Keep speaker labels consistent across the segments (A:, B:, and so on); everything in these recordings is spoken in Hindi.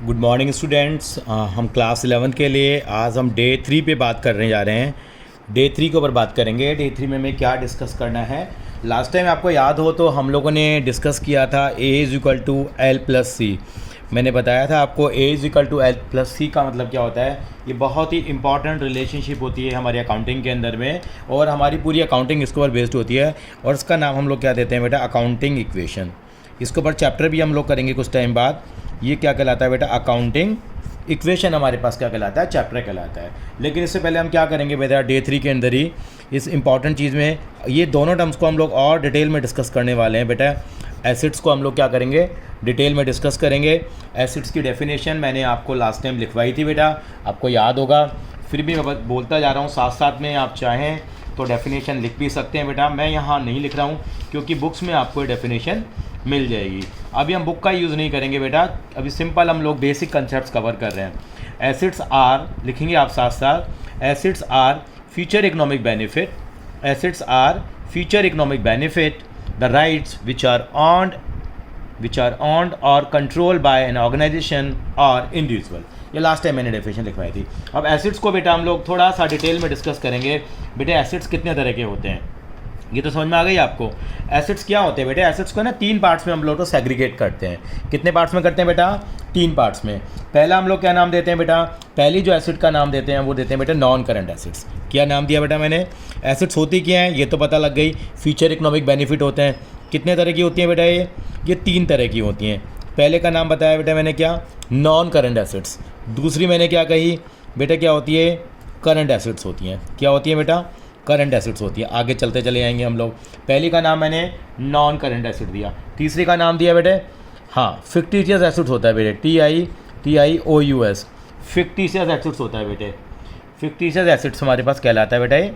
A: Good morning students. हम क्लास 11 के लिए आज हम डे 3 पे बात करने जा रहे हैं। डे 3 के ऊपर बात करेंगे। डे 3 में हमें क्या डिस्कस करना है। लास्ट टाइम आपको याद हो तो हम लोगों ने डिस्कस किया था A=L+C। मैंने बताया था आपको A=L+C का मतलब क्या होता है। ये बहुत ही इंपॉर्टेंट रिलेशनशिप होती है हमारी अकाउंटिंग के अंदर में, और हमारी पूरी अकाउंटिंग इसके ऊपर बेस्ड होती है। और इसका नाम हम लोग क्या देते हैं बेटा, अकाउंटिंग इक्वेशन। इसके ऊपर चैप्टर भी हम लोग करेंगे कुछ टाइम बाद। ये क्या कहलाता है बेटा, अकाउंटिंग इक्वेशन हमारे पास क्या कहलाता है, चैप्टर कहलाता है। लेकिन इससे पहले हम क्या करेंगे बेटा, डे 3 के अंदर ही इस इंपॉर्टेंट चीज़ में ये दोनों टर्म्स को हम लोग और डिटेल में डिस्कस करने वाले हैं बेटा। एसिड्स को हम लोग क्या करेंगे, डिटेल में डिस्कस करेंगे। एसिड्स की डेफिनेशन मैंने आपको लास्ट टाइम लिखवाई थी बेटा, आपको याद होगा। फिर भी मैं बोलता जा रहा हूँ, साथ साथ में आप चाहें तो डेफिनेशन लिख भी सकते हैं बेटा। मैं यहाँ नहीं लिख रहा हूँ क्योंकि बुक्स में आपको डेफिनेशन मिल जाएगी। अभी हम बुक का यूज़ नहीं करेंगे बेटा, अभी सिंपल हम लोग बेसिक कंसेप्ट्स कवर कर रहे हैं। एसिड्स आर लिखेंगे आप साथ साथ। Assets are future economic benefit. Assets are future economic benefit the rights which are owned और कंट्रोल बाय एन ऑर्गेनाइजेशन और इंडिविजुअल। ये लास्ट टाइम मैंने डेफिनेशन लिखवाई थी। अब एसिड्स को बेटा हम लोग थोड़ा सा डिटेल में डिस्कस करेंगे। बेटा एसिड्स कितने तरह के होते हैं ये तो समझ में आ गई आपको। एसिड्स क्या होते हैं बेटा, एसिड्स को ना 3 पार्ट्स में हम लोग तो सेग्रीगेट करते हैं। कितने पार्ट्स में करते हैं बेटा, 3 पार्ट्स में। पहला हम लोग क्या नाम देते हैं बेटा, पहली जो एसिड का नाम देते हैं वो देते हैं बेटा नॉन करंट एसिड्स। क्या नाम दिया बेटा मैंने, एसिड्स होती क्या हैं ये तो पता लग गई। फ्यूचर इकोनॉमिक बेनिफिट होते हैं। कितने तरह की होती हैं बेटा, ये 3 तरह की होती हैं। पहले का नाम बताया बेटा मैंने क्या, नॉन करंट एसिड्स। दूसरी मैंने क्या कही बेटा, क्या होती है, करंट एसिड्स होती हैं। क्या होती है बेटा, करंट एसिड्स होती है। आगे चलते चले जाएंगे हम लोग। पहली का नाम मैंने नॉन करंट एसिड दिया। तीसरी का नाम दिया बेटे, हाँ, फिक्टिशियस एसिड्स होता है बेटे, TiOUS, फिक्टिशियस एसिड्स होता है बेटे। फिक्टिशियस एसिड्स हमारे पास कहलाता है बेटा ये।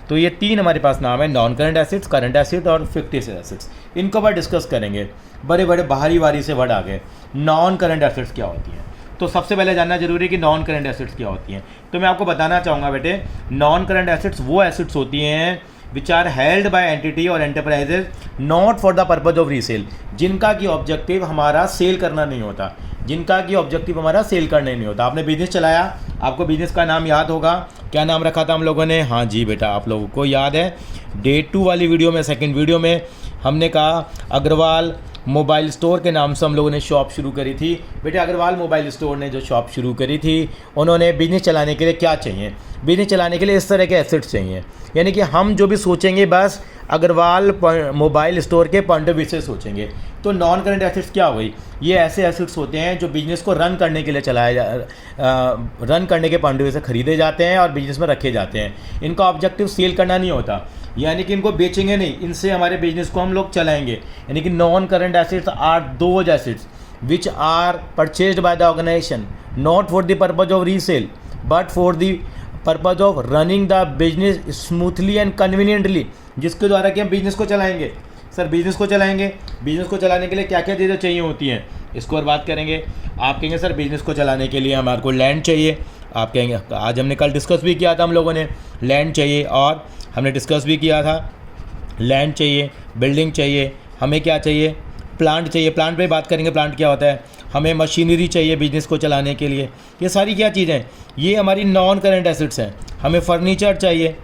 A: तो ये 3 हमारे पास नाम है, non current acids, current acid और फिक्टिशियस एसिड्स। इनको बार डिस्कस करेंगे। बड़े बड़े बाहरी वारी से वर्ड आ गए। नॉन करंट एसिड्स क्या होती हैं, तो सबसे पहले जानना जरूरी है कि नॉन करंट एसिड्स क्या होती हैं। तो मैं आपको बताना चाहूँगा बेटे, नॉन करंट एसिड्स वो एसिड्स होती हैं which are held by entity और enterprises not for the purpose of resale, जिनका की ऑब्जेक्टिव हमारा सेल करना नहीं होता। जिनका की ऑब्जेक्टिव हमारा सेल करना नहीं होता। आपने बिजनेस चलाया, आपको बिजनेस का नाम याद होगा, क्या नाम रखा था हम लोगों ने, हाँ जी बेटा आप लोगों को याद है। डे 2 वाली वीडियो में, सेकेंड वीडियो में हमने कहा अग्रवाल मोबाइल स्टोर के नाम से हम लोगों ने शॉप शुरू करी थी। बेटे अग्रवाल मोबाइल स्टोर ने जो शॉप शुरू करी थी, उन्होंने बिजनेस चलाने के लिए क्या चाहिए, बिजनेस चलाने के लिए इस तरह के एसेट्स चाहिए। यानी कि हम जो भी सोचेंगे बस अग्रवाल मोबाइल स्टोर के पॉइंट ऑफ व्यू से सोचेंगे। तो नॉन करंट एसेट्स क्या हो गई, ये ऐसे एसेट्स होते हैं जो बिजनेस को रन करने के लिए रन करने के पॉइंट ऑफ व्यू से खरीदे जाते हैं और बिजनेस में रखे जाते हैं। इनका ऑब्जेक्टिव सेल करना नहीं होता, यानी कि इनको बेचेंगे नहीं, इनसे हमारे बिजनेस को हम लोग चलाएंगे। यानी कि non current assets are those assets which are purchased by the organization not for the purpose of resale but for the purpose of running the business smoothly and conveniently, जिसके द्वारा कि हम बिजनेस को चलाएंगे। सर बिजनेस को चलाएंगे, बिजनेस को चलाने के लिए क्या क्या चीज़ें चाहिए होती हैं, इसको और बात करेंगे। आप कहेंगे सर बिजनेस को चलाने के लिए हमारे को लैंड चाहिए। आप कहेंगे, आज हमने कल डिस्कस भी किया था हम लोगों ने, लैंड चाहिए। और हमने डिस्कस भी किया था, लैंड चाहिए, बिल्डिंग चाहिए, हमें क्या चाहिए, प्लांट चाहिए। प्लांट पे बात करेंगे, प्लांट क्या होता है। हमें मशीनरी चाहिए बिजनेस को चलाने के लिए। ये सारी क्या चीज़ें, ये हमारी नॉन करंट एसेट्स हैं। हमें फर्नीचर चाहिए,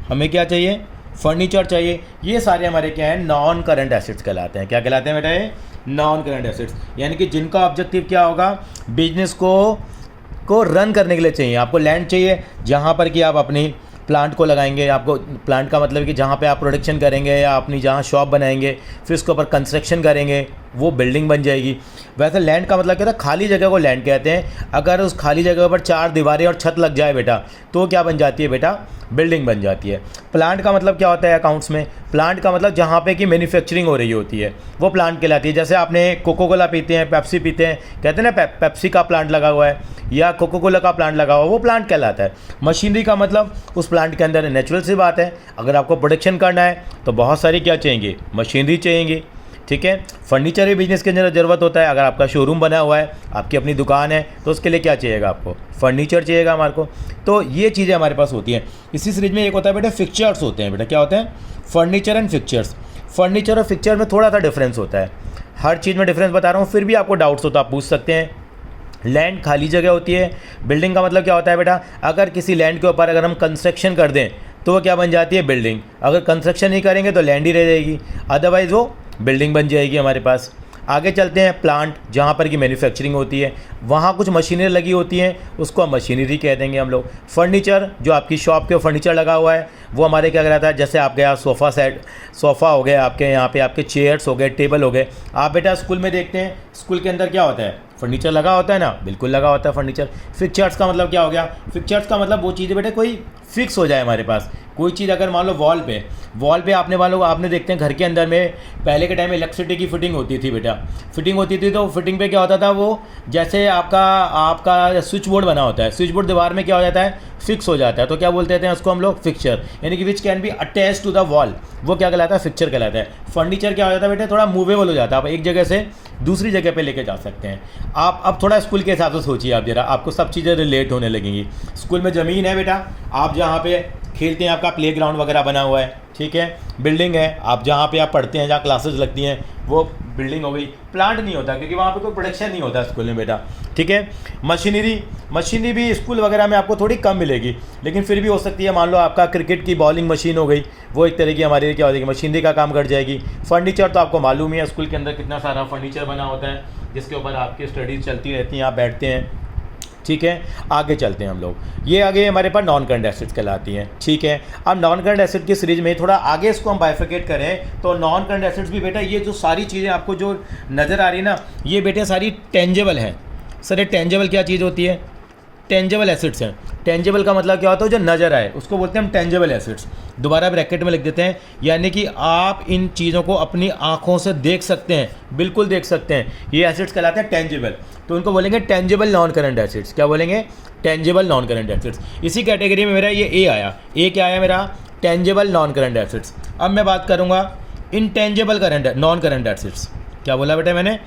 A: हमें क्या चाहिए, फर्नीचर चाहिए। ये सारे हमारे क्या हैं, नॉन करंट एसेट्स कहलाते हैं। क्या कहलाते हैं बेटा, ये नॉन करंट एसेट्स। यानी कि जिनका ऑब्जेक्टिव क्या होगा, बिजनेस को रन करने के लिए चाहिए। आपको लैंड चाहिए जहाँ पर कि आप अपनी प्लांट को लगाएंगे। आपको प्लांट का मतलब कि जहाँ पे आप प्रोडक्शन करेंगे या अपनी जहाँ शॉप बनाएंगे, फिर उसके ऊपर कंस्ट्रक्शन करेंगे, वो बिल्डिंग बन जाएगी। वैसे लैंड का मतलब क्या था, खाली जगह को लैंड कहते हैं। अगर उस खाली जगह पर 4 दीवारें और छत लग जाए बेटा, तो क्या बन जाती है बेटा, बिल्डिंग बन जाती है। प्लांट का मतलब क्या होता है अकाउंट्स में, प्लांट का मतलब जहाँ पे कि मैन्युफैक्चरिंग हो रही होती है वो प्लांट कहलाती है। जैसे आपने कोको कोला पीते हैं, पेप्सी पीते हैं, कहते हैं ना पेप्सी का प्लांट लगा हुआ है या कोको कोला का प्लांट लगा हुआ है, वो प्लांट कहलाता है। मशीनरी का मतलब उस प्लांट के अंदर नेचुरल सी बात है, अगर आपको प्रोडक्शन करना है तो बहुत सारी क्या चाहिए, मशीनरी चाहिए। ठीक है, फर्नीचर भी बिजनेस के अंदर ज़रूरत होता है। अगर आपका शोरूम बना हुआ है, आपकी अपनी दुकान है, तो उसके लिए क्या चाहिएगा, आपको फर्नीचर चाहिएगा हमारे को। तो ये चीज़ें हमारे पास होती हैं। इसी सीरीज में एक होता है बेटा फिक्चर्स होते हैं। बेटा क्या होते हैं, फर्नीचर एंड फिक्चर्स। फर्नीचर और फिक्चर में थोड़ा सा डिफरेंस होता है। हर चीज़ में डिफरेंस बता रहा हूँ, फिर भी आपको डाउट्स हो तो आप पूछ सकते हैं। लैंड खाली जगह होती है। बिल्डिंग का मतलब क्या होता है बेटा, अगर किसी लैंड के ऊपर अगर हम कंस्ट्रक्शन कर दें तो वो क्या बन जाती है, बिल्डिंग। अगर कंस्ट्रक्शन नहीं करेंगे तो लैंड ही रह जाएगी, अदरवाइज़ वो बिल्डिंग बन जाएगी हमारे पास। आगे चलते हैं, प्लांट जहाँ पर की मैन्युफैक्चरिंग होती है, वहाँ कुछ मशीनरी लगी होती हैं, उसको हम मशीनरी कह देंगे हम लोग। फर्नीचर, जो आपकी शॉप के फर्नीचर लगा हुआ है वो हमारे क्या कहलाता है, जैसे आपके यहाँ सोफ़ा सेट, सोफ़ा हो गए आपके यहाँ पे, आपके चेयर्स हो गए, टेबल हो गए। आप बेटा स्कूल में देखते हैं, स्कूल के अंदर क्या होता है, फर्नीचर लगा होता है ना, बिल्कुल लगा होता है फर्नीचर। फिक्चर्स का मतलब क्या हो गया, फिक्चर्स का मतलब वो चीज़ें बेटा कोई फिक्स हो जाए हमारे पास। कोई चीज़ अगर मान लो वॉल पे आपने देखते हैं घर के अंदर में पहले के टाइम में इलेक्ट्रिसिटी की फिटिंग होती थी बेटा, फिटिंग होती थी तो फिटिंग पे क्या होता था, वो जैसे आपका स्विच बोर्ड बना होता है, स्विच बोर्ड दीवार में क्या हो जाता है, फिक्स हो जाता है, तो क्या बोलते हैं उसको हम लोग फिक्चर, यानी कि which can be attach to the wall, वो क्या कहलाता है, फिक्चर कहलाता है। फर्नीचर क्या हो जाता है बेटा, थोड़ा मूवेबल हो जाता है, आप एक जगह से दूसरी जगह पे लेके जा सकते हैं। आप अब थोड़ा स्कूल के हिसाब से सोचिए, आप जरा, आपको सब चीज़ें रिलेट होने लगेंगी। स्कूल में ज़मीन है बेटा, आप जहाँ पे खेलते हैं, आपका प्लेग्राउंड वगैरह बना हुआ है, ठीक है। बिल्डिंग है, आप जहाँ पे आप पढ़ते हैं, जहाँ क्लासेस लगती हैं, वो बिल्डिंग हो गई। प्लांट नहीं होता क्योंकि वहाँ पे कोई प्रोडक्शन नहीं होता स्कूल में बेटा, ठीक है। मशीनरी भी स्कूल वगैरह में आपको थोड़ी कम मिलेगी, लेकिन फिर भी हो सकती है। मान लो आपका क्रिकेट की बॉलिंग मशीन हो गई, वो एक तरह की हमारी क्या हो जाएगी, मशीनरी का काम कर जाएगी। फर्नीचर तो आपको मालूम ही है, स्कूल के अंदर कितना सारा फर्नीचर बना होता है, जिसके ऊपर आपकी स्टडीज़ चलती रहती हैं, आप बैठते हैं, ठीक है। आगे चलते हैं हम लोग, ये आगे हमारे पास नॉन करंट एसेट्स कहलाती हैं, ठीक है। अब नॉन करंट एसेट की सीरीज में थोड़ा आगे इसको हम बाइफिकेट करें तो नॉन करंट एसेट्स भी बेटा, ये जो सारी चीज़ें आपको जो नज़र आ रही है ना, ये बेटे सारी टेंजेबल हैं। सर ये टेंजेबल क्या चीज़ होती है, टेंजेबल एसेट्स हैं। टेंजेबल का मतलब क्या होता है, जो नज़र आए उसको बोलते हैं हम टेंजेबल एसेट्स। दोबारा ब्रैकेट में लिख देते हैं, यानी कि आप इन चीज़ों को अपनी आँखों से देख सकते हैं, बिल्कुल देख सकते हैं, ये एसेट्स कहलाते हैं टेंजेबल। तो उनको बोलेंगे टेंजेबल नॉन करंट एसेट्स। क्या बोलेंगे, टेंजेबल नॉन करंट एसेट्स। इसी कैटेगरी में मेरा ये ए आया, ए क्या आया मेरा, टेंजेबल नॉन करंट एसेट्स। अब मैं बात करूँगा इनटेंजेबल नॉन करंट एसेट्स। क्या बोला बेटा मैंने,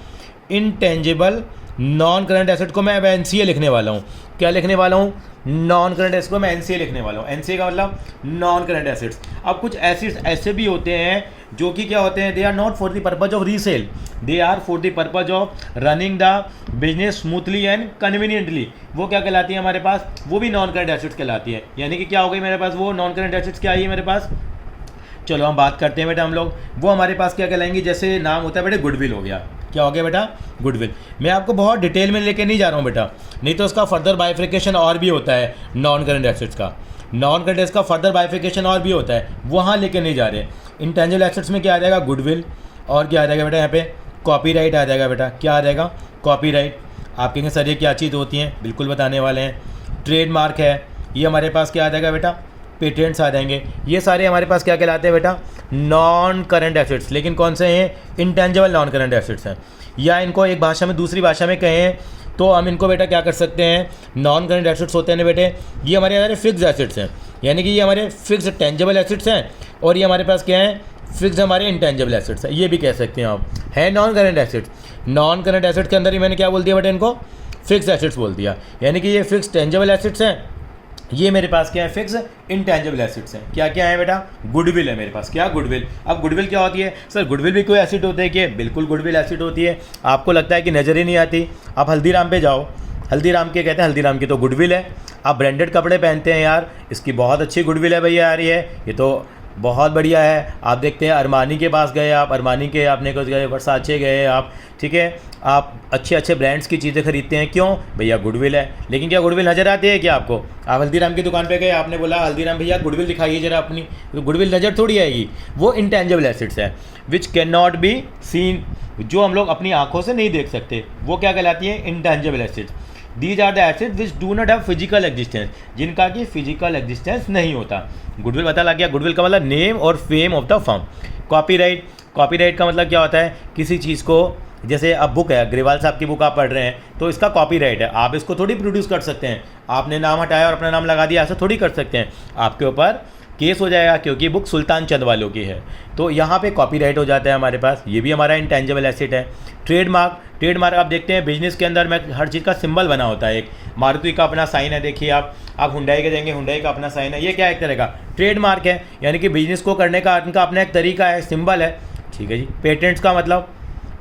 A: इनटेंजेबल नॉन करंट एसेट को मैं अब एनसीए लिखने वाला हूँ। क्या लिखने वाला हूँ, नॉन करंट एसेट को मैं एनसीए लिखने वाला हूँ। एनसीए का मतलब नॉन करंट एसेट्स। अब कुछ एसेट्स ऐसे भी होते हैं जो कि क्या होते हैं, they are not for the purpose of resale, they are for the purpose of running the business smoothly and conveniently. वो क्या कहलाती है हमारे पास, वो भी नॉन करंट एसेट्स कहलाती है। यानी कि क्या हो गई मेरे पास, वो नॉन करंट एसेट्स क्या आई है मेरे पास। चलो हम बात करते हैं बेटा हम लोग, वो हमारे पास क्या कहलाएंगे, जैसे नाम होता है बेटा गुडविल हो गया। क्या हो गया बेटा, गुडविल। मैं आपको बहुत डिटेल में लेके नहीं जा रहा हूँ बेटा, नहीं तो उसका फर्दर बाइफिकेशन और भी होता है नॉन करंट एसेट्स का। नॉन करंट एसेट्स का फर्दर बाइफिकेशन और भी होता है, वहाँ लेके नहीं जा रहे। इंटेंजिबल एसेट्स में क्या आ जाएगा, गुडविल, और क्या आ जाएगा बेटा यहाँ पे, कॉपीराइट आ जाएगा बेटा। क्या आ जाएगा, कॉपीराइट। आप कहेंगे सर ये क्या चीज़ होती हैं, बिल्कुल बताने वाले हैं। ट्रेडमार्क है, ये हमारे पास क्या आ जाएगा बेटा, पेटेंट्स आ जाएंगे। ये सारे हमारे पास क्या कहलाते हैं बेटा, नॉन करंट एसेट्स। लेकिन कौन से हैं, इंटेंजिबल नॉन करंट एसेट्स हैं। या इनको एक भाषा में दूसरी भाषा में कहें तो हम इनको बेटा क्या कर सकते हैं, नॉन करंट एसेट्स होते हैं ना बेटे, ये हमारे फिक्स एसेट्स हैं। यानी कि ये हमारे फिक्स टेंजिबल एसेट्स हैं, और ये हमारे पास क्या है, फिक्स हमारे इंटेंजिबल एसेट्स है, ये भी कह सकते हैं आप, है non current assets. Non current assets के अंदर ही मैंने क्या बोल दिया बेटा, इनको फिक्स एसेट्स बोल दिया। यानी कि ये फिक्स टेंजिबल एसेट्स हैं, ये मेरे पास क्या है, फिक्स इंटेंजिबल एसेट्स हैं। क्या क्या है बेटा, गुडविल है मेरे पास। क्या, गुडविल। अब गुडविल क्या होती है, सर गुडविल भी कोई एसेट होता है क्या, बिल्कुल गुडविल एसेट होती है। आपको लगता है कि नज़र ही नहीं आती, आप हल्दीराम पे जाओ, हल्दीराम के कहते हैं, हल्दीराम की तो गुडविल है। आप ब्रांडेड कपड़े पहनते हैं यार, इसकी बहुत अच्छी गुडविल है भैया यार, ये तो बहुत बढ़िया है। आप देखते हैं अरमानी के पास गए आप, अरमानी के आपने कुछ गए, वर्साचे गए आप, ठीक है, आप अच्छे अच्छे ब्रांड्स की चीज़ें खरीदते हैं, क्यों भैया, गुडविल है। लेकिन क्या गुडविल नज़र आती है क्या आपको, आप हल्दीराम की दुकान पे गए, आपने बोला हल्दीराम भैया गुडविल दिखाइए जरा अपनी, तो गुडविल नज़र थोड़ी आएगी। वो इंटेंजिबल एसेट्स है which can not be seen, जो हम लोग अपनी आंखों से नहीं देख सकते, वो क्या कहलाती है, intangible assets. These are the assets which do not have physical existence, जिनका कि फिजिकल एग्जिस्टेंस नहीं होता। गुडविल पता लग गया, गुडविल का मतलब नेम और fame of the firm. Copyright, copyright का मतलब क्या होता है, किसी चीज़ को, जैसे अब बुक है, अग्रवाल साहब की बुक आप पढ़ रहे हैं तो इसका कॉपीराइट है, आप इसको थोड़ी प्रोड्यूस कर सकते हैं। आपने नाम हटाया और अपना नाम लगा दिया, ऐसा थोड़ी कर सकते हैं, आपके ऊपर केस हो जाएगा, क्योंकि बुक सुल्तान चंद वालों की है। तो यहाँ पे कॉपीराइट हो जाता है हमारे पास, ये भी हमारा इंटेंजिबल एसेट है। ट्रेडमार्क, ट्रेडमार्क आप देखते हैं बिजनेस के अंदर में हर चीज़ का सिंबल बना होता है। एक मारुति का अपना साइन है, देखिए आप हुंडई के देंगे, हुंडई का अपना साइन है, ये क्या एक तरह का ट्रेडमार्क है। यानी कि बिजनेस को करने का इनका अपना एक तरीका है, सिंबल है, ठीक है जी। पेटेंट्स का मतलब,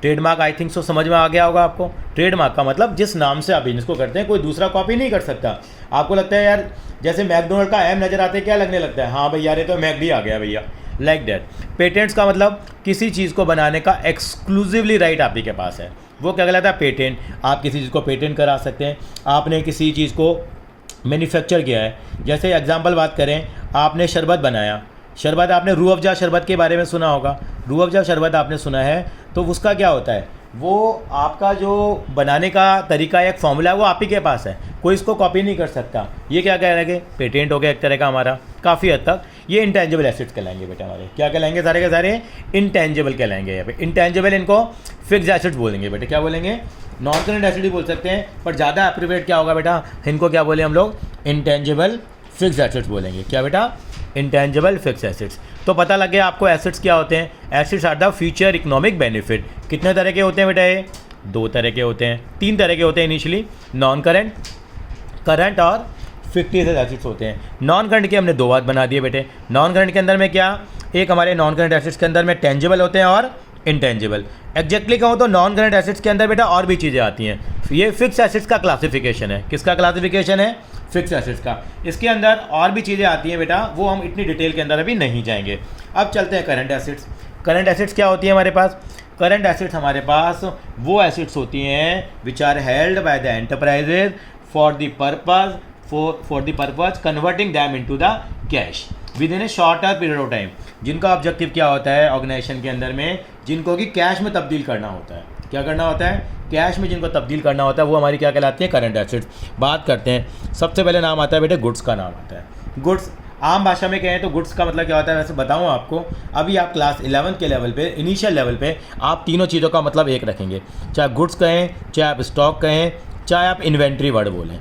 A: ट्रेडमार्क आई थिंक सो समझ में आ गया होगा आपको। ट्रेडमार्क का मतलब जिस नाम से आप बिजनेस को करते हैं कोई दूसरा कॉपी नहीं कर सकता। आपको लगता है यार जैसे मैकडोनल्ड का एम नज़र आते क्या लगने लगता है, हाँ भैया यार ये तो मैकडी आ गया भैया, लाइक दैट। पेटेंट्स का मतलब किसी चीज़ को बनाने का एक्सक्लूसिवली राइट आप ही के पास है, वो क्या कहलाता है पेटेंट। आप किसी चीज़ को पेटेंट करा सकते हैं। आपने किसी चीज़ को मैन्युफैक्चर किया है, जैसे एग्जांपल बात करें, आपने शरबत बनाया, शरबत आपने रूह अफ़ज़ा शरबत के बारे में सुना होगा, रूह अफ़ज़ा शरबत आपने सुना है, तो उसका क्या होता है, वो आपका जो बनाने का तरीका है, एक फॉर्मूला है, वो आप ही के पास है, कोई इसको कॉपी नहीं कर सकता। ये क्या कह रहे हैं, पेटेंट हो गया एक तरह का हमारा, काफ़ी हद तक ये इंटेंजिबल एसेट्स कहलाएंगे बेटा हमारे। क्या कहलाएंगे सारे के सारे, इंटेंजिबल कहलाएंगे। यहाँ पे इंटेंजिबल इनको फिक्स एसेट्स बोलेंगे बेटे, क्या बोलेंगे, नॉन करेंट एसेट ही बोल सकते हैं, पर ज़्यादा एप्रोप्रिएट क्या होगा बेटा, इनको क्या बोले हम लोग, इंटेंजिबल फिक्स एसेट्स बोलेंगे। क्या बेटा, इंटेंजिबल फिक्स एसेट्स। तो पता लग गया आपको एसेट्स क्या होते हैं। Assets are the future economic benefit. कितने तरह के होते हैं बेटा, ये 2 तरह के होते हैं, 3 तरह के होते हैं इनिशियली, नॉन करेंट, करंट और फिक्टिशियस एसेट्स होते हैं। नॉन करंट के हमने 2 बात बना दिए बेटे। नॉन करंट के अंदर में क्या, एक हमारे नॉन करंट एसेट्स के अंदर में टेंजिबल होते हैं और इंटेंजिबल। एग्जैक्टली कहूँ तो नॉन करंट एसेट्स के अंदर बेटा और भी चीज़ें आती हैं। ये फिक्स एसेट्स का क्लासिफिकेशन है। किसका क्लासिफिकेशन है, फिक्स एसेट्स का। इसके अंदर और भी चीज़ें आती हैं बेटा, वो हम इतनी डिटेल के अंदर अभी नहीं जाएंगे। अब चलते हैं करंट एसेट्स। करंट एसेट्स क्या होती है हमारे पास, करंट एसेट्स हमारे पास वो एसेट्स होती हैं which are held by the enterprises for the purpose converting them into the cash within a shorter period of time. जिनका ऑब्जेक्टिव क्या होता है ऑर्गेनाइजेशन के अंदर में, जिनको कि कैश में तब्दील करना होता है। क्या करना होता है, कैश में जिनको तब्दील करना होता है, वो हमारी क्या कहलाती है, करंट एसेट्स। बात करते हैं, सबसे पहले नाम आता है बेटे गुड्स का नाम आता है। गुड्स आम भाषा में कहें तो गुड्स का मतलब क्या होता है, वैसे बताऊं आपको, अभी आप क्लास 11 के लेवल पे, इनिशियल लेवल पे आप तीनों चीज़ों का मतलब एक रखेंगे, चाहे गुड्स कहें, चाहे आप स्टॉक कहें, चाहे आप इन्वेंट्री वर्ड बोलें।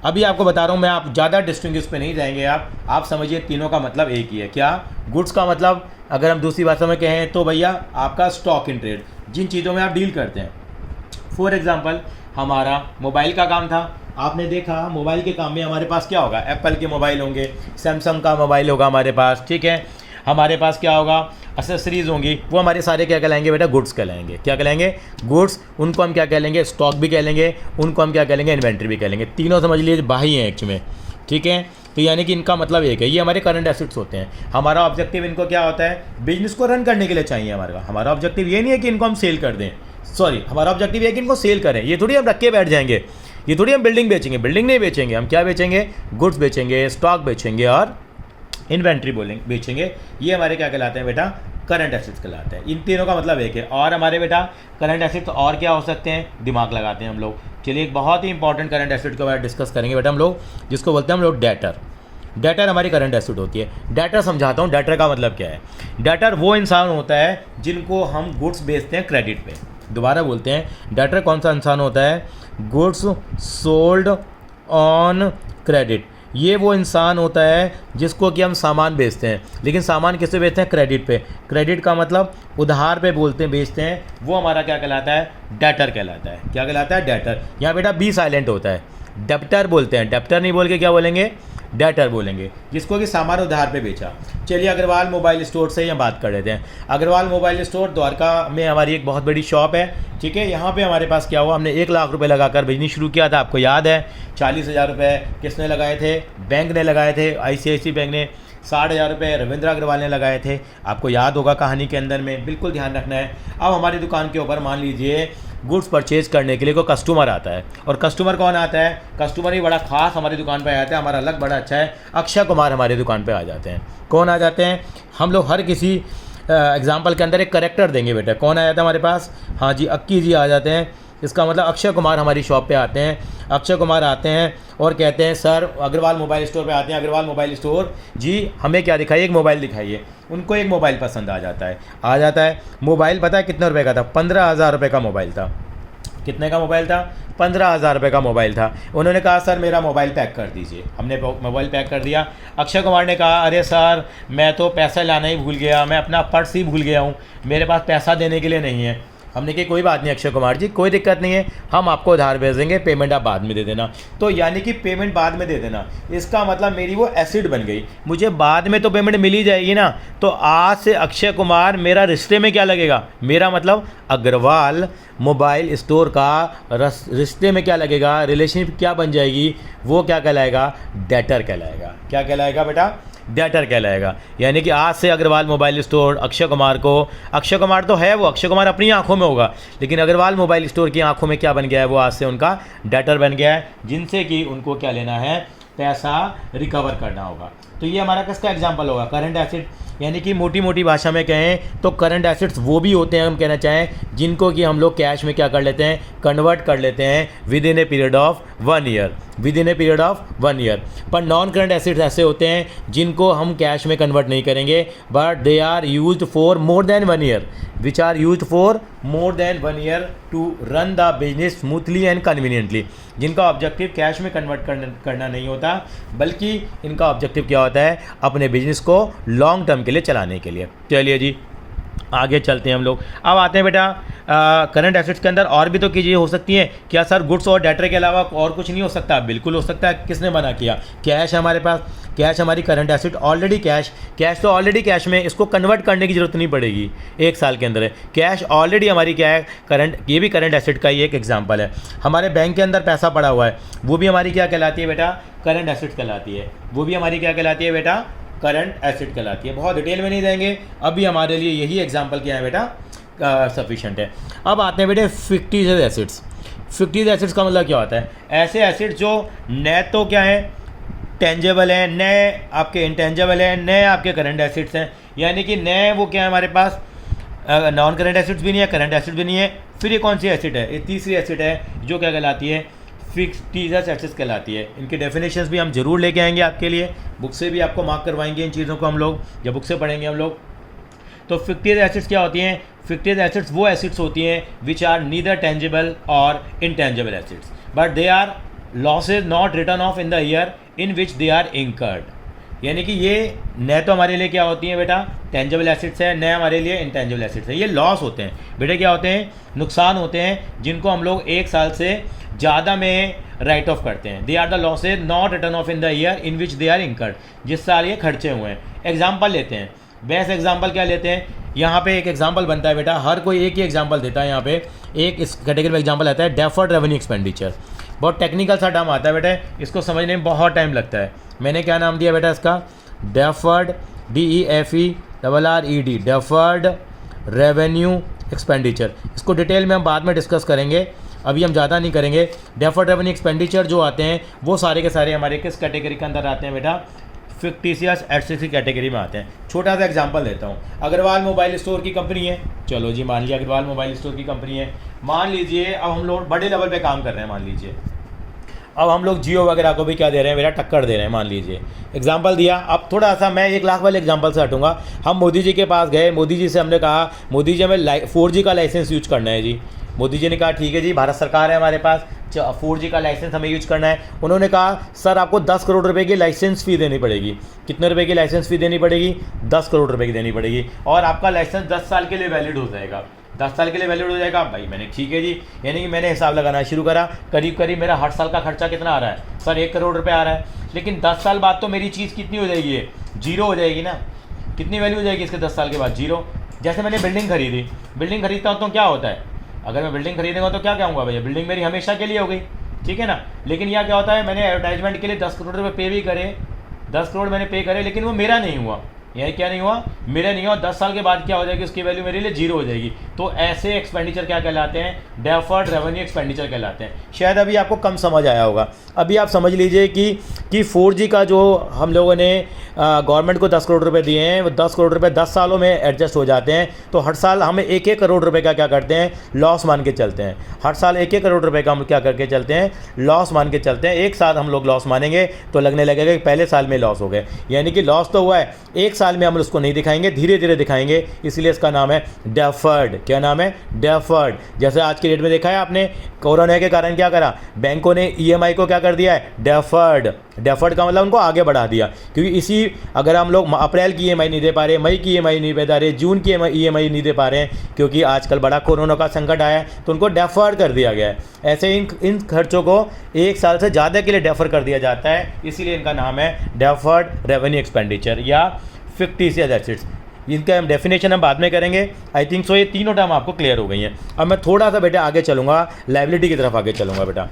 A: अभी आपको बता रहा हूँ मैं, आप ज़्यादा डिस्टिंग्विश पे नहीं जाएंगे, आप समझिए तीनों का मतलब एक ही है। क्या, गुड्स का मतलब अगर हम दूसरी भाषा में कहें तो भैया आपका स्टॉक इन ट्रेड, जिन चीज़ों में आप डील करते हैं। फॉर एग्जांपल हमारा मोबाइल का काम था, आपने देखा मोबाइल के काम में हमारे पास क्या होगा, एप्पल के मोबाइल होंगे, सैमसंग का मोबाइल होगा हमारे पास, ठीक है। हमारे पास क्या होगा, एक्सेसरीज़ होंगी, वो हमारे सारे क्या कहलाएंगे बेटा, गुड्स कहलाएंगे। क्या कहलाएंगे, गुड्स। उनको हम क्या कह लेंगे, स्टॉक भी कह लेंगे, उनको हम क्या कह लेंगे, इन्वेंट्री भी कह लेंगे। तीनों समझ लीजिए बाही हैं एक्चुअली में, ठीक है। तो यानी कि इनका मतलब एक है, ये हमारे करंट एसेट्स होते हैं। हमारा ऑब्जेक्टिव इनको क्या होता है, बिजनेस को रन करने के लिए चाहिए हमारा ऑब्जेक्टिव ये नहीं है कि इनको हम सेल कर दें, सॉरी, हमारा ऑब्जेक्टिव ये है कि इनको सेल करें। ये थोड़ी हम रख के बैठ जाएंगे, ये थोड़ी हम बिल्डिंग बेचेंगे, बिल्डिंग नहीं बेचेंगे, हम क्या बेचेंगे, गुड्स बेचेंगे, स्टॉक बेचेंगे और इन्वेंट्री बेचेंगे। ये हमारे क्या कहलाते हैं बेटा, करंट एसेट्स कहलाते हैं। इन तीनों का मतलब एक है। और हमारे बेटा करंट एसेट्स और क्या हो सकते हैं, दिमाग लगाते हैं हम लोग। चलिए एक बहुत ही इंपॉर्टेंट करंट एसेट के बारे में डिस्कस करेंगे बेटा हम लोग, जिसको बोलते हैं हम लोग डेटर। डेटर हमारी करंट एसेट होती है। डेटर समझाता हूँ, डेटर का मतलब क्या है। डेटर वो इंसान होता है जिनको हम गुड्स बेचते हैं क्रेडिट पे। दोबारा बोलते हैं, डेटर कौन सा इंसान होता है, गुड्स सोल्ड ऑन क्रेडिट। ये वो इंसान होता है जिसको कि हम सामान बेचते हैं, लेकिन सामान किससे बेचते हैं, क्रेडिट पे। क्रेडिट का मतलब उधार पे बोलते हैं, बेचते हैं, वो हमारा क्या कहलाता है, डेटर कहलाता है। क्या कहलाता है, डेटर। यहाँ बेटा बी साइलेंट होता है, डेप्टर बोलते हैं, डेप्टर नहीं बोल के क्या बोलेंगे, डेटर बोलेंगे, जिसको कि सामान उधार पे बेचा। चलिए अग्रवाल मोबाइल स्टोर से हम बात कर लेते हैं। अग्रवाल मोबाइल स्टोर द्वारका में हमारी एक बहुत बड़ी शॉप है, ठीक है। यहाँ पे हमारे पास क्या हुआ, हमने 1 लाख रुपए लगाकर बिजनेस शुरू किया था, आपको याद है। 40,000 रुपये किसने लगाए थे, बैंक ने लगाए थे, ICICI बैंक ने। 60,000 रुपये रविंद्र अग्रवाल ने लगाए थे, आपको याद होगा कहानी के अंदर में, बिल्कुल ध्यान रखना है। अब हमारी दुकान के ऊपर मान लीजिए गुड्स परचेज करने के लिए कोई कस्टमर आता है, और कस्टमर कौन आता है, कस्टमर ही बड़ा खास हमारी दुकान पे आ जाता है। हमारा लक बड़ा अच्छा है, अक्षय कुमार हमारी दुकान पे आ जाते हैं। कौन आ जाते हैं, हम लोग हर किसी एग्जाम्पल के अंदर एक करेक्टर देंगे बेटा। कौन आ जाता है हमारे पास, हाँ जी, अक्की जी आ जाते हैं। इसका मतलब अक्षय कुमार हमारी शॉप पे आते हैं। अक्षय कुमार आते हैं और कहते हैं सर अग्रवाल मोबाइल स्टोर पे आते हैं, अग्रवाल मोबाइल स्टोर जी हमें क्या दिखाइए, एक मोबाइल दिखाइए। उनको एक मोबाइल पसंद आ जाता है। मोबाइल पता है कितने रुपए का था, 15,000 रुपये का मोबाइल था। कितने का मोबाइल था, 15,000 रुपये का मोबाइल था। उन्होंने कहा सर मेरा मोबाइल पैक कर दीजिए। हमने मोबाइल पैक कर दिया। अक्षय कुमार ने कहा अरे सर मैं तो पैसा लाना ही भूल गया, मैं अपना पर्स ही भूल गया हूँ, मेरे पास पैसा देने के लिए नहीं है। हमने कहा कोई बात नहीं अक्षय कुमार जी, कोई दिक्कत नहीं है, हम आपको उधार भेजेंगे, पेमेंट आप बाद में दे देना। तो यानी कि पेमेंट बाद में दे देना, इसका मतलब मेरी वो एसिड बन गई, मुझे बाद में तो पेमेंट मिल ही जाएगी ना। तो आज से अक्षय कुमार मेरा रिश्ते में क्या लगेगा, मेरा मतलब अग्रवाल मोबाइल स्टोर का रिश्ते में क्या लगेगा, रिलेशनशिप क्या बन जाएगी, वो क्या कहलाएगा, डेटर कहलाएगा। क्या कहलाएगा बेटा, डेटर कहलाएगा। यानी कि आज से अग्रवाल मोबाइल स्टोर अक्षय कुमार को, अक्षय कुमार तो है वो, अक्षय कुमार अपनी आंखों में होगा, लेकिन अग्रवाल मोबाइल स्टोर की आंखों में क्या बन गया है, वो आज से उनका डेटर बन गया है, जिनसे कि उनको क्या लेना है, पैसा रिकवर करना होगा। तो ये हमारा किसका एग्जाम्पल होगा, करंट एसेट। यानी कि मोटी मोटी भाषा में कहें तो करंट एसेट्स वो भी होते हैं, हम कहना चाहें, जिनको कि हम लोग कैश में क्या कर लेते हैं, कन्वर्ट कर लेते हैं with in a period of 1 year, with in a period of 1 year. पर नॉन करंट एसेट्स ऐसे होते हैं जिनको हम कैश में कन्वर्ट नहीं करेंगे, but they are used for more than 1 year, which are used for more than 1 year to run the business smoothly and conveniently. जिनका ऑब्जेक्टिव कैश में कन्वर्ट करना नहीं होता, बल्कि इनका ऑब्जेक्टिव क्या होता है, अपने बिजनेस को लॉन्ग टर्म के लिए चलाने के लिए। चलिए जी आगे चलते हैं हम लोग। अब आते हैं बेटा करंट एसेट्स के अंदर और भी तो चीज़ें हो सकती हैं क्या सर, गुड्स और डेटर के अलावा और कुछ नहीं हो सकता? बिल्कुल हो सकता है। किसने मना किया? कैश है हमारे पास, कैश हमारी करंट एसेट, ऑलरेडी कैश तो ऑलरेडी कैश में, इसको कन्वर्ट करने की जरूरत नहीं पड़ेगी, 1 साल के अंदर है। कैश ऑलरेडी हमारी क्या है, करंट, ये भी करंट एसेट का ही एक एग्जाम्पल है। हमारे बैंक के अंदर पैसा पड़ा हुआ है, वो भी हमारी क्या कहलाती है बेटा, करंट एसेट कहलाती है। वो भी हमारी क्या कहलाती है बेटा, करंट एसेट कहलाती है। बहुत डिटेल में नहीं देंगे, अभी हमारे लिए यही एग्जाम्पल क्या है बेटा, सफिशेंट है। अब आते हैं बेटे फिक्टिशियस एसेट्स। फिक्टिशियस एसेट्स का मतलब क्या होता है, ऐसे एसेट्स जो न तो क्या है टेंजेबल है, न आपके इंटेंजेबल है, न आपके करंट एसेट्स हैं। यानी कि न वो क्या है हमारे पास, नॉन करंट एसेट्स भी नहीं है, करंट एसेट्स भी नहीं है। फिर ये कौन सी एसेट है, ये तीसरी एसेट है जो क्या कहलाती है, फिक्टिशियस एसेट्स कहलाती है। इनके डेफिनेशंस भी हम जरूर लेके आएंगे आपके लिए, बुक से भी आपको मार्क करवाएंगे इन चीज़ों को हम लोग, जब बुक से पढ़ेंगे हम लोग। तो फिक्टिशियस एसेट्स क्या होती हैं? फिक्टिशियस एसेट्स वो एसेट्स होती हैं विच आर नीदर टेंजिबल और intangible assets, but they are losses not written off in the year in which they are incurred. यानी कि ये न तो हमारे लिए क्या होती हैं बेटा, टेंजिबल एसेट्स है, न हमारे लिए इंटेंजिबल एसेट्स है। ये लॉस होते हैं बेटे, क्या होते हैं, नुकसान होते हैं, जिनको हम लोग 1 साल से ज़्यादा में राइट ऑफ करते हैं। They are the losses not written off in the year in which they are incurred, जिस साल ये खर्चे हुए हैं। एग्जाम्पल लेते हैं, बेस्ट एग्जाम्पल क्या लेते हैं, यहाँ पे एक एग्जाम्पल बनता है बेटा, हर कोई एक ही एग्जाम्पल देता है। यहाँ पे एक इस कैटेगरी में एग्जाम्पल आता है डेफर्ड रेवेन्यू एक्सपेंडिचर। बहुत टेक्निकल सा टर्म आता है बेटा, इसको समझने में बहुत टाइम लगता है। मैंने क्या नाम दिया बेटा इसका, deferred, DEFERRED, deferred revenue expenditure. इसको डिटेल में हम बाद में डिस्कस करेंगे, अभी हम ज़्यादा नहीं करेंगे। डेफर्ड रेवेन्यू एक्सपेंडिचर जो आते हैं वो सारे के सारे हमारे किस कैटेगरी के अंदर आते हैं बेटा, फिक्टिशियस एसेट्स की कैटेगरी में आते हैं। छोटा सा एग्जांपल देता हूँ, अग्रवाल मोबाइल स्टोर की कंपनी है, चलो जी मान लिया अग्रवाल मोबाइल स्टोर की कंपनी है। मान लीजिए अब हम लोग बड़े लेवल पे काम कर रहे हैं, मान लीजिए अब हम लोग जियो वगैरह को भी क्या दे रहे हैं बेटा, टक्कर दे रहे हैं। मान लीजिए एग्जाम्पल दिया, अब थोड़ा सा मैं 1 लाख वाले एग्जाम्पल से हटूंगा। हम मोदी जी के पास गए, मोदी जी से हमने कहा, मोदी जी हमें 4G का लाइसेंस यूज करना है जी। मोदी जी ने कहा ठीक है जी, भारत सरकार है हमारे पास, 4G का लाइसेंस हमें यूज करना है। उन्होंने कहा सर आपको 10 करोड़ रुपए की लाइसेंस फ़ी देनी पड़ेगी। कितने रुपए की लाइसेंस फ़ी देनी पड़ेगी? 10 करोड़ रुपए की देनी पड़ेगी, और आपका लाइसेंस 10 साल के लिए वैलिड हो जाएगा। 10 साल के लिए वैलिड हो जाएगा। भाई मैंने ठीक है जी, यानी कि मैंने हिसाब लगाना शुरू करा, करीब करीब मेरा हर साल का खर्चा कितना आ रहा है सर, 1 करोड़ रुपये आ रहा है। लेकिन 10 साल बाद तो मेरी चीज़ कितनी हो जाएगी, ये 0 हो जाएगी ना। कितनी वैल्यू हो जाएगी इसके 10 साल के बाद? 0। जैसे मैंने बिल्डिंग खरीदी, बिल्डिंग खरीदता हूँ तो क्या होता है, अगर मैं बिल्डिंग खरीदूंगा तो क्या कहूँगा, भैया बिल्डिंग मेरी हमेशा के लिए हो गई, ठीक है ना। लेकिन यह क्या होता है, मैंने एडवर्टाइजमेंट के लिए 10 करोड़ रुपये पे भी करे, 10 करोड़ मैंने पे करे, लेकिन वो मेरा नहीं हुआ। यह क्या नहीं हुआ, मेरा नहीं हुआ। 10 साल के बाद क्या हो जाएगी, उसकी वैल्यू मेरे लिए 0 हो जाएगी। तो ऐसे एक्सपेंडिचर क्या कहलाते हैं, डेफर्ड रेवेन्यू एक्सपेंडिचर कहलाते हैं। शायद अभी आपको कम समझ आया होगा। अभी आप समझ लीजिए कि 4G का जो हम लोगों ने गवर्नमेंट को 10 करोड़ रुपए दिए हैं, वो 10 करोड़ रुपए 10 सालों में एडजस्ट हो जाते हैं। तो हर साल हमें 1-1 करोड़ रुपए का क्या करते हैं, लॉस मान के चलते हैं। हर साल 1-1 करोड़ रुपए का हम क्या करके चलते हैं, लॉस मान के चलते हैं। एक साल हम लोग लॉस मानेंगे तो लगने लगेगा कि पहले साल में लॉस हो गए, यानी कि लॉस तो हुआ है, 1 साल में हम उसको नहीं दिखाएंगे, धीरे धीरे दिखाएंगे, इसलिए इसका नाम है डेफर्ड। क्या नाम है? डेफर्ड। जैसे आज के डेट में देखा है आपने, कोरोना के कारण क्या करा, बैंकों ने ईएमआई को क्या कर दिया है? डेफर्ड। डेफर्ड का मतलब उनको आगे बढ़ा दिया, क्योंकि इसी अगर हम लोग अप्रैल की ईएमआई नहीं दे पा रहे, मई की ईएमआई नहीं दे पा रहे, जून की ईएमआई नहीं दे पा रहे हैं, क्योंकि आजकल बड़ा कोरोना का संकट आया है, तो उनको डेफर्ड कर दिया गया है। ऐसे इन खर्चों को एक साल से ज़्यादा के लिए डेफर कर दिया जाता है, इसीलिए इनका नाम है डेफर्ड रेवेन्यू एक्सपेंडिचर या फिक्टिशियस एसेट्स। इनका हम डेफिनेशन हम बाद में करेंगे। आई थिंक सो ये तीनों टर्म आपको क्लियर हो गई हैं। अब मैं थोड़ा सा बेटा आगे चलूँगा, लाइबिलिटी की तरफ आगे चलूँगा बेटा।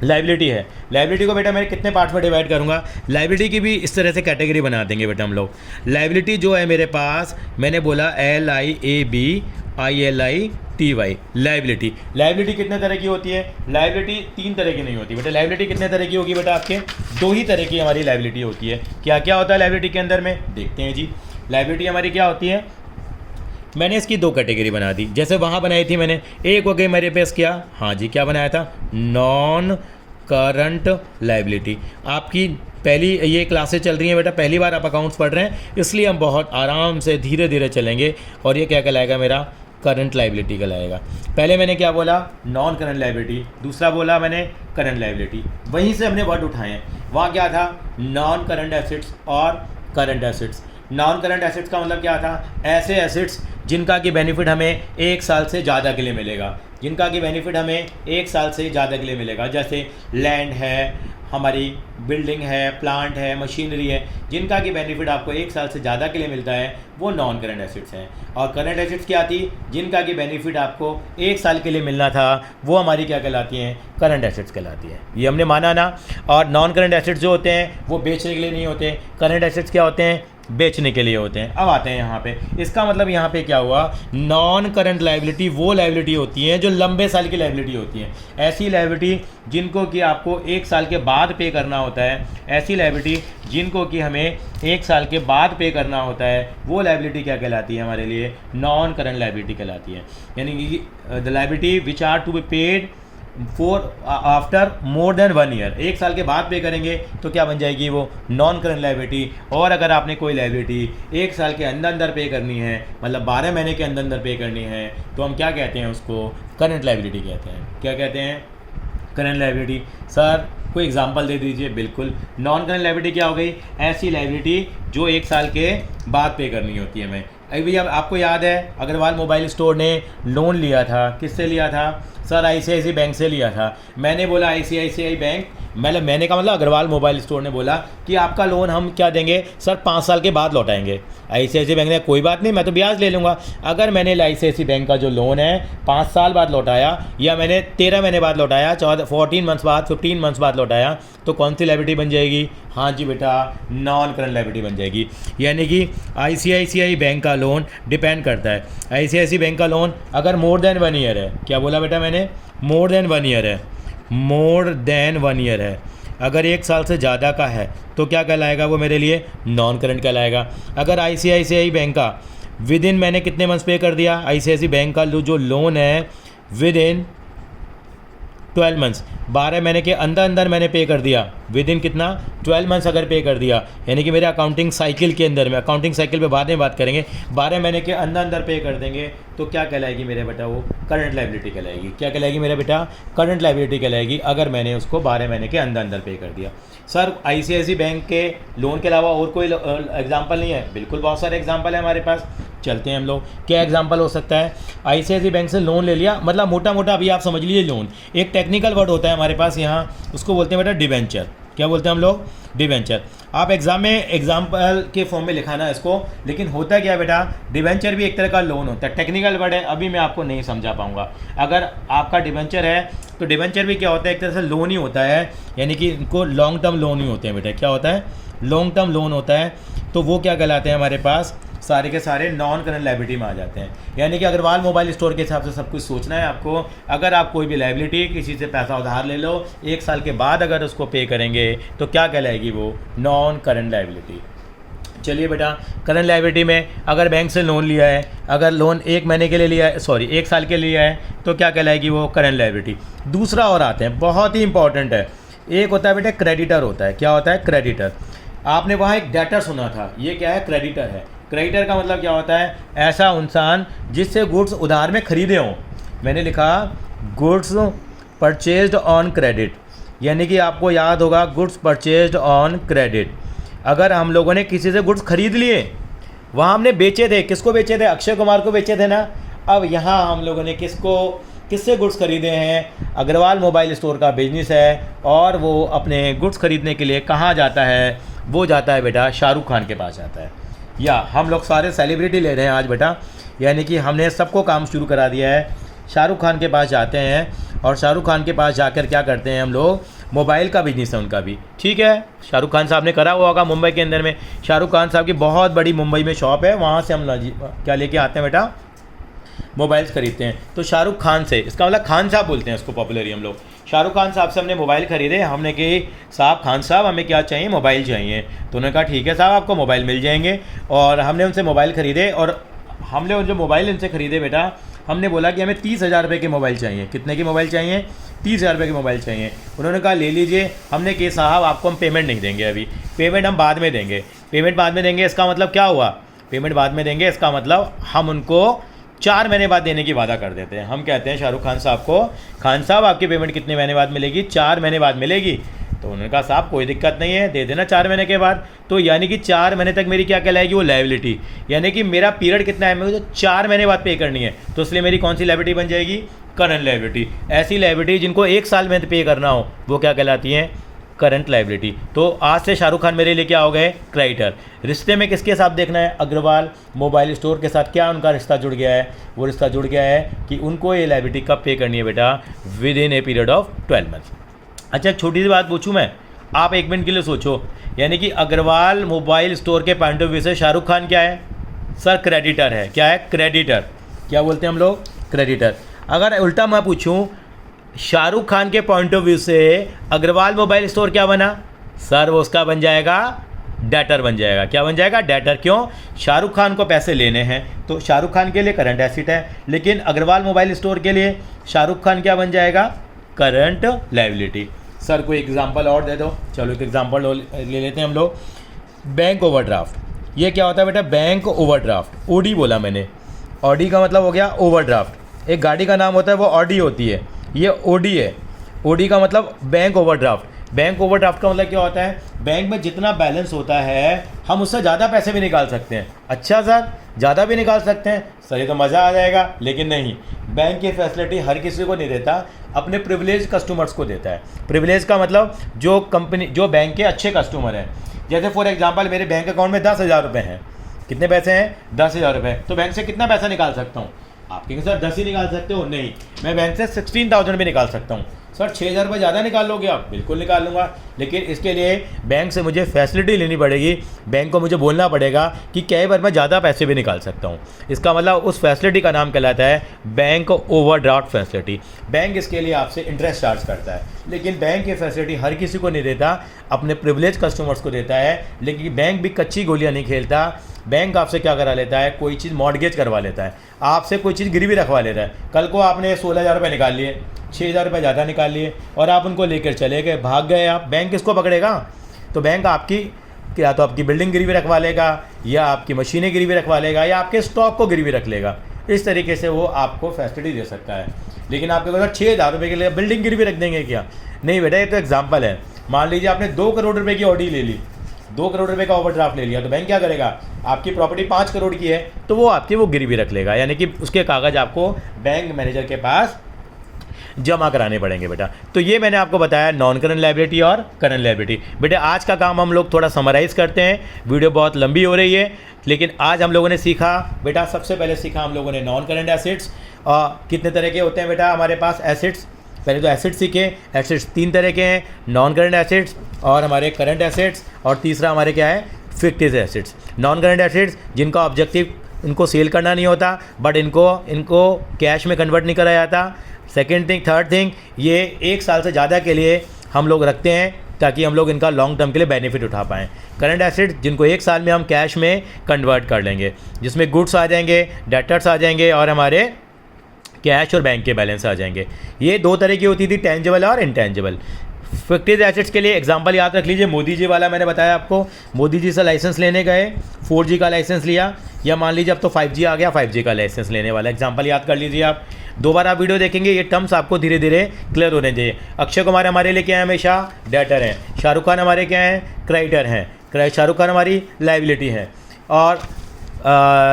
A: लाइबिलिटी है, लाइबिलिटी को बेटा मैं कितने पार्ट्स में डिवाइड करूँगा? लाइबिलिटी की भी इस तरह से कैटेगरी बना देंगे बेटा हम लोग। लाइबिलिटी जो है मेरे पास, मैंने बोला LIABILITY, लाइबिलिटी। लाइबिलिटी कितने तरह की होती है? लाइबिलिटी 3 तरह की नहीं होती बेटा। लाइबिलिटी कितने तरह की होगी बेटा? आपके 2 ही तरह की हमारी लाइबिलिटी होती है। क्या क्या होता है लाइबिलिटी के अंदर में? देखते हैं जी। लाइबिलिटी हमारी क्या होती है? मैंने इसकी 2 कैटेगरी बना दी, जैसे वहाँ बनाई थी मैंने। एक हो गई मेरे पास क्या, हाँ जी, क्या बनाया था? Non current liability. आपकी पहली ये क्लासेस चल रही हैं बेटा, पहली बार आप अकाउंट्स पढ़ रहे हैं, इसलिए हम बहुत आराम से धीरे धीरे चलेंगे। और ये क्या कहलाएगा मेरा? करंट लाइबिलिटी कहलाएगा। पहले मैंने क्या बोला? Non current liability. दूसरा बोला मैंने करंट लाइबिलिटी। वहीं से हमने वर्ड उठाए हैं। वहाँ क्या था? नॉन करंट एसेट्स और current assets. Non current assets का मतलब क्या था? ऐसे एसेट्स जिनका कि बेनिफिट हमें 1 साल से ज़्यादा के लिए मिलेगा, जिनका कि बेनिफिट हमें 1 साल से ज़्यादा के लिए मिलेगा। जैसे लैंड है, हमारी बिल्डिंग है, प्लांट है, मशीनरी है, जिनका कि बेनिफिट आपको 1 साल से ज़्यादा के लिए मिलता है, वो नॉन करंट एसेट्स हैं। और करंट एसेट्स क्या थी? जिनका कि बेनिफिट आपको 1 साल के लिए मिलना था, वो हमारी क्या कहलाती हैं? करंट एसेट्स कहलाती है। ये हमने माना ना। और नॉन करंट एसेट्स जो होते हैं वो बेचने के लिए नहीं होते। करंट एसेट्स क्या होते हैं? बेचने के लिए होते हैं। अब आते हैं यहाँ पे, इसका मतलब यहाँ पे क्या हुआ? नॉन करंट लाइबिलिटी वो लाइबिलिटी होती है जो लंबे साल की लाइबिलिटी होती है। ऐसी लाइबिलिटी जिनको कि आपको 1 साल के बाद पे करना होता है, ऐसी लाइबिलिटी जिनको कि हमें 1 साल के बाद पे करना होता है, वो लाइबिलिटी क्या कहलाती है हमारे लिए? नॉन करंट लाइबिलिटी कहलाती है। यानी कि the liability which are to be paid after more than 1 year. 1 साल के बाद पे करेंगे तो क्या बन जाएगी? वो नॉन करंट लाइबिलिटी। और अगर आपने कोई लाइबिलिटी 1 साल के अंदर पे करनी है, मतलब 12 महीने के अंदर पे करनी है, तो हम क्या कहते हैं? उसको करंट लाइबिलिटी कहते हैं। क्या कहते हैं? Current liability. सर कोई एग्जांपल दे दीजिए। बिल्कुल, नॉन करंट लाइबिलिटी क्या हो गई? ऐसी लाइबिलिटी जो 1 साल के बाद पे करनी होती है हमें। अभी भैया आपको याद है अग्रवाल मोबाइल स्टोर ने लोन लिया था, किससे लिया था? सर ICICI बैंक से लिया था। मैंने बोला ICICI बैंक, मैंने कहा मतलब अग्रवाल मोबाइल स्टोर ने बोला कि आपका लोन हम क्या देंगे सर? 5 साल के बाद लौटाएंगे। ICICI बैंक ने कोई बात नहीं, मैं तो ब्याज ले लूँगा। अगर मैंने ICICI बैंक का जो लोन है 5 साल बाद लौटाया, या मैंने 13 महीने बाद लौटाया, 14 मंथ्स बाद, 15 मंथ्स बाद लौटाया, तो कौन सी लाइबिलिटी बन जाएगी? हाँ जी बेटा, नॉन करंट लाइबिलिटी बन जाएगी। यानी कि ICICI बैंक का लोन डिपेंड करता है। ICICI बैंक का लोन अगर मोर देन 1 ईयर है, क्या बोला बेटा मैंने? मोर देन 1 ईयर है, मोर देन 1 ईयर है। अगर 1 साल से ज़्यादा का है तो क्या कहलाएगा वो मेरे लिए? नॉन करंट कहलाएगा। अगर ICICI बैंक का विद इन मैंने कितने मंथ्स पे कर दिया? ICICI बैंक का जो लोन है विद इन 12 मंथ्स, 12 महीने के अंदर मैंने पे कर दिया। विद इन कितना? 12 मंथ्स अगर पे कर दिया, यानी कि मेरे अकाउंटिंग साइकिल के अंदर में, अकाउंटिंग साइकिल पे बाद में बात करेंगे, 12 महीने के अंदर पे कर देंगे तो क्या कहलाएगी मेरे बेटा? वो करंट लाइबिलिटी कहलाएगी। क्या कहलाएगी मेरा बेटा? करंट लाइबिलिटी कहलाएगी, अगर मैंने उसको 12 महीने के अंदर पे कर दिया। सर ICICI बैंक के लोन के अलावा और कोई एग्जाम्पल नहीं है? बिल्कुल, बहुत सारे एग्जाम्पल है हमारे पास। चलते हैं हम लोग। क्या एग्जाम्पल हो सकता है? ICICI बैंक से लोन ले लिया, मतलब मोटा मोटा अभी आप समझ लीजिए लोन। एक टेक्निकल वर्ड होता है हमारे पास यहाँ, उसको बोलते हैं बेटा डिवेंचर। क्या बोलते हैं हम लोग? डिवेंचर। आप एग्जाम में एग्जाम्पल के फॉर्म में लिखाना इसको, लेकिन होता क्या है बेटा? डिवेंचर भी एक तरह का लोन होता है। टेक्निकल वर्ड है, अभी मैं आपको नहीं समझा पाऊंगा। अगर आपका डिवेंचर है तो डिवेंचर भी क्या होता है? एक तरह से लोन ही होता है, यानी कि इनको लॉन्ग टर्म लोन ही होते हैं बेटा। क्या होता है? लॉन्ग टर्म लोन होता है। तो वो क्या कहलाते हैं हमारे पास? सारे के सारे नॉन करंट लायबिलिटी में आ जाते हैं। यानी कि अग्रवाल मोबाइल स्टोर के हिसाब से सब कुछ सोचना है आपको। अगर आप कोई भी लायबिलिटी किसी से पैसा उधार ले लो, 1 साल के बाद अगर उसको पे करेंगे तो क्या कहलाएगी? वो नॉन करंट लायबिलिटी। चलिए बेटा, करंट लायबिलिटी में अगर बैंक से लोन लिया है, अगर लोन 1 महीने के लिए लिया है, 1 साल के लिए लिया है, तो क्या कहलाएगी? वो करंट लायबिलिटी। दूसरा और आते हैं, बहुत ही इंपॉर्टेंट है। एक होता है बेटा क्रेडिटर होता है। क्या होता है? क्रेडिटर। आपने वहाँ एक डेटर सुना था, ये क्या है? क्रेडिटर है। क्रेडिटर का मतलब क्या होता है? ऐसा इंसान जिससे गुड्स उधार में खरीदे हों। मैंने लिखा गुड्स परचेज्ड ऑन क्रेडिट, यानी कि आपको याद होगा गुड्स परचेज्ड ऑन क्रेडिट। अगर हम लोगों ने किसी से गुड्स खरीद लिए, वहाँ हमने बेचे थे, किसको बेचे थे? अक्षय कुमार को बेचे थे ना। अब यहाँ हम लोगों ने किससे गुड्स खरीदे हैं? अग्रवाल मोबाइल स्टोर का बिजनेस है और वो अपने गुड्स खरीदने के लिए कहाँ जाता है? वो जाता है बेटा शाहरुख खान के पास जाता है। या हम लोग सारे सेलिब्रिटी ले रहे हैं आज बेटा, यानी कि हमने सबको काम शुरू करा दिया है। शाहरुख खान के पास जाते हैं और शाहरुख खान के पास जाकर क्या करते हैं हम लोग? मोबाइल का बिजनेस है उनका भी, ठीक है। शाहरुख खान साहब ने करा हुआ होगा मुंबई के अंदर में। शाहरुख खान साहब की बहुत बड़ी मुंबई में शॉप है, वहाँ से हम क्या लेके आते हैं बेटा? मोबाइल्स खरीदते हैं। तो शाहरुख खान से, इसका मतलब खान साहब बोलते हैं उसको पॉपुलरली हम लोग। शाहरुख खान साहब से हमने मोबाइल खरीदे, हमने कि साहब खान साहब हमें क्या चाहिए? मोबाइल चाहिए। तो उन्होंने कहा ठीक है साहब, आपको मोबाइल मिल जाएंगे। और हमने उनसे मोबाइल ख़रीदे और हमने जो मोबाइल इनसे ख़रीदे बेटा, हमने बोला कि हमें 30,000 रुपये के मोबाइल चाहिए। कितने के मोबाइल चाहिए? 30,000 रुपये के मोबाइल चाहिए। उन्होंने कहा ले लीजिए। हमने कहा साहब आपको हम पेमेंट नहीं देंगे अभी, पेमेंट हम बाद में देंगे। पेमेंट बाद में देंगे इसका मतलब क्या हुआ? पेमेंट बाद में देंगे इसका मतलब हम उनको 4 महीने बाद देने की वादा कर देते हैं। हम कहते हैं शाहरुख खान साहब को, खान साहब आपकी पेमेंट कितने महीने बाद मिलेगी? 4 महीने बाद मिलेगी। तो उन्होंने कहा साहब कोई दिक्कत नहीं है, दे देना 4 महीने के बाद। तो यानी कि 4 महीने तक मेरी क्या कहलाएगी? वो लायबिलिटी, यानी कि मेरा पीरियड कितना है? मुझे 4 महीने बाद पे करनी है। तो इसलिए मेरी कौन सी लायबिलिटी बन जाएगी? Current liability. ऐसी लायबिलिटी जिनको 1 साल में पे करना हो वो क्या कहलाती हैं? Current liability. तो आज से शाहरुख खान मेरे लिए क्या हो गए? क्रेडिटर। रिश्ते में किसके साथ देखना है? अग्रवाल मोबाइल स्टोर के साथ क्या उनका रिश्ता जुड़ गया है? वो रिश्ता जुड़ गया है कि उनको ये लायबिलिटी कब पे करनी है बेटा? With in a period of 12 month. अच्छा एक छोटी सी बात पूछूं मैं, आप 1 मिनट के लिए सोचो। यानी कि अग्रवाल मोबाइल स्टोर के पॉइंट ऑफ व्यू से शाहरुख खान क्या है? सर क्रेडिटर है। क्या है? क्रेडिटर। क्या बोलते हैं हम लोग? क्रेडिटर। अगर उल्टा मैं पूछूं, शाहरुख खान के पॉइंट ऑफ व्यू से अग्रवाल मोबाइल स्टोर क्या बना? सर वो उसका बन जाएगा डेटर बन जाएगा। क्या बन जाएगा? डेटर। क्यों? शाहरुख खान को पैसे लेने हैं तो शाहरुख खान के लिए करंट एसिट है, लेकिन अग्रवाल मोबाइल स्टोर के लिए शाहरुख खान क्या बन जाएगा? Current liability. सर कोई एग्जांपल और दे दो। चलो एक एग्जांपल ले लेते हैं हम लोग। Bank overdraft. ये क्या होता है बेटा? Bank overdraft. ओडी बोला मैंने, ऑडी का मतलब हो गया ओवरड्राफ्ट। एक गाड़ी का नाम होता है वो ऑडी होती है, ये ओडी है। ओडी का मतलब बैंक ओवरड्राफ्ट। बैंक ओवरड्राफ्ट का मतलब क्या होता है? बैंक में जितना बैलेंस होता है हम उससे ज़्यादा पैसे भी निकाल सकते हैं। अच्छा सर ज़्यादा भी निकाल सकते हैं? सर ये तो मज़ा आ जाएगा, लेकिन नहीं, बैंक की फैसिलिटी हर किसी को नहीं देता, अपने प्रिविलेज कस्टमर्स को देता है। प्रिविलेज का मतलब जो बैंक के अच्छे कस्टमर हैं। जैसे फॉर एग्जांपल मेरे बैंक अकाउंट में 10,000 रुपये हैं। कितने पैसे हैं? 10,000 रुपये। तो बैंक से कितना पैसा निकाल सकता हूँ? आप कहेंगे सर 10 ही निकाल सकते हो? नहीं, मैं बैंक से 16,000 भी निकाल सकता हूँ। सर 6,000 रुपये ज़्यादा निकाल लोगे आप? बिल्कुल निकाल लूँगा, लेकिन इसके लिए बैंक से मुझे फैसिलिटी लेनी पड़ेगी। बैंक को मुझे बोलना पड़ेगा कि कई बार मैं ज़्यादा पैसे भी निकाल सकता हूँ। इसका मतलब उस फैसिलिटी का नाम कहलाता है बैंक ओवरड्राफ्ट फैसिलिटी। बैंक इसके लिए आपसे इंटरेस्ट चार्ज करता है, लेकिन बैंक ये फैसिलिटी हर किसी को नहीं देता, अपने प्रिविलेज कस्टमर्स को देता है। लेकिन बैंक भी कच्ची गोलियाँ नहीं खेलता। बैंक आपसे क्या करा लेता है? कोई चीज़ मॉर्गेज करवा लेता है, आपसे कोई चीज़ गिरवी रखवा लेता है। कल को आपने 16,000 रुपये निकाल लिए, 6,000 रुपये ज़्यादा निकाल लिए और आप उनको लेकर चले गए, भाग गए आप, बैंक किसको पकड़ेगा? तो बैंक आपकी या तो आपकी बिल्डिंग गिरवी रखवा लेगा, या आपकी मशीनें गिरवी रखवा लेगा, या आपके स्टॉक को गिरवी रख लेगा। इस तरीके से वो आपको फैसिलिटी दे सकता है। लेकिन आपके पास 6,000 रुपये के लिए बिल्डिंग गिरवी रख देंगे क्या? नहीं बेटा, ये तो एग्जाम्पल है। मान लीजिए आपने 2 करोड़ रुपये की ऑडी ले ली, 2 करोड़ रुपए का ओवरड्राफ्ट ले लिया, तो बैंक क्या करेगा? आपकी प्रॉपर्टी 5 करोड़ की है तो वो आपकी वो गिरवी रख लेगा, यानी कि उसके कागज़ आपको बैंक मैनेजर के पास जमा कराने पड़ेंगे बेटा। तो ये मैंने आपको बताया नॉन करंट लायबिलिटी और करंट लायबिलिटी। बेटा आज का काम हम लोग थोड़ा समराइज़ करते हैं, वीडियो बहुत लंबी हो रही है, लेकिन आज हम लोगों ने सीखा बेटा, सबसे पहले सीखा हम लोगों ने नॉन करंट एसेट्स। कितने तरह के होते हैं बेटा हमारे पास एसेट्स? पहले तो एसेट्स सीखे। एसेट्स 3 तरह के हैं, नॉन करंट एसेट्स और हमारे करंट एसेट्स, और तीसरा हमारे क्या है? फिक्टिव एसेट्स। नॉन करंट एसेट्स जिनका ऑब्जेक्टिव इनको सेल करना नहीं होता, बट इनको कैश में कन्वर्ट नहीं करा जाता। सेकेंड थिंग, थर्ड थिंग, ये 1 साल से ज़्यादा के लिए हम लोग रखते हैं ताकि हम लोग इनका लॉन्ग टर्म के लिए बेनिफिट उठा पाएँ। करंट एसेट जिनको 1 साल में हम कैश में कन्वर्ट कर लेंगे, जिसमें गुड्स आ जाएंगे, डेटर्स आ जाएंगे और हमारे कैश और बैंक के बैलेंस आ जाएंगे। ये 2 तरह की होती थी, टेंजिबल और इनटेंजिबल। फिक्टिव एसेट्स के लिए एग्जांपल याद रख लीजिए, मोदी जी वाला मैंने बताया आपको, मोदी जी से लाइसेंस लेने गए, 4G का लाइसेंस लिया, या मान लीजिए अब तो 5G आ गया, 5G का लाइसेंस लेने वाला एग्जांपल याद कर लीजिए आप। 2 बार आप वीडियो देखेंगे, ये टर्म्स आपको धीरे धीरे क्लियर होने चाहिए। अक्षय कुमार हमारे लिए क्या है, हमेशा डेटर हैं। शाहरुख खान हमारे क्या हैं, क्रेडिटर हैं। शाहरुख खान हमारी लाइबिलिटी है। और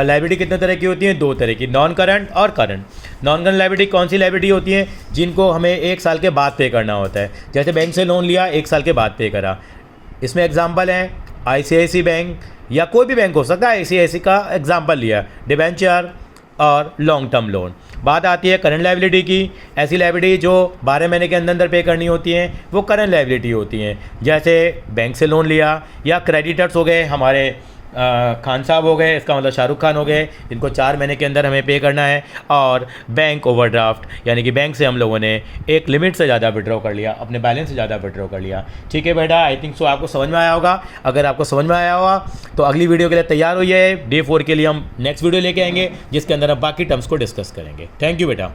A: लाइबिलिटी कितने तरह की होती है, 2 तरह की, नॉन करंट और करंट। नॉन करंट लाइबिलिटी कौन सी लाइबिलिटी होती है, जिनको हमें 1 साल के बाद पे करना होता है। जैसे बैंक से लोन लिया, 1 साल के बाद पे करा। इसमें एग्जांपल है ICICI बैंक या कोई भी बैंक हो सकता है, ICICI का एग्जांपल लिया, डिबेंचर और लॉन्ग टर्म लोन। बात आती है करंट लाइबिलिटी की, ऐसी लाइबिलिटी जो 12 महीने के अंदर पे करनी होती हैं, वो करंट लाइबिलिटी होती हैं। जैसे बैंक से लोन लिया, या क्रेडिटर्स हो गए हमारे खान साहब हो गए, इसका मतलब शाहरुख खान हो गए, इनको 4 महीने के अंदर हमें पे करना है। और बैंक ओवरड्राफ्ट, यानी कि बैंक से हम लोगों ने एक लिमिट से ज़्यादा विड्रॉ कर लिया, अपने बैलेंस से ज़्यादा विड्रॉ कर लिया। ठीक है बेटा, आई थिंक सो आपको समझ में आया होगा। अगर आपको समझ में आया होगा तो अगली वीडियो के लिए तैयार होइए। Day 4 के लिए हम नेक्स्ट वीडियो लेके आएंगे, जिसके अंदर हम बाकी टर्म्स को डिस्कस करेंगे। थैंक यू बेटा।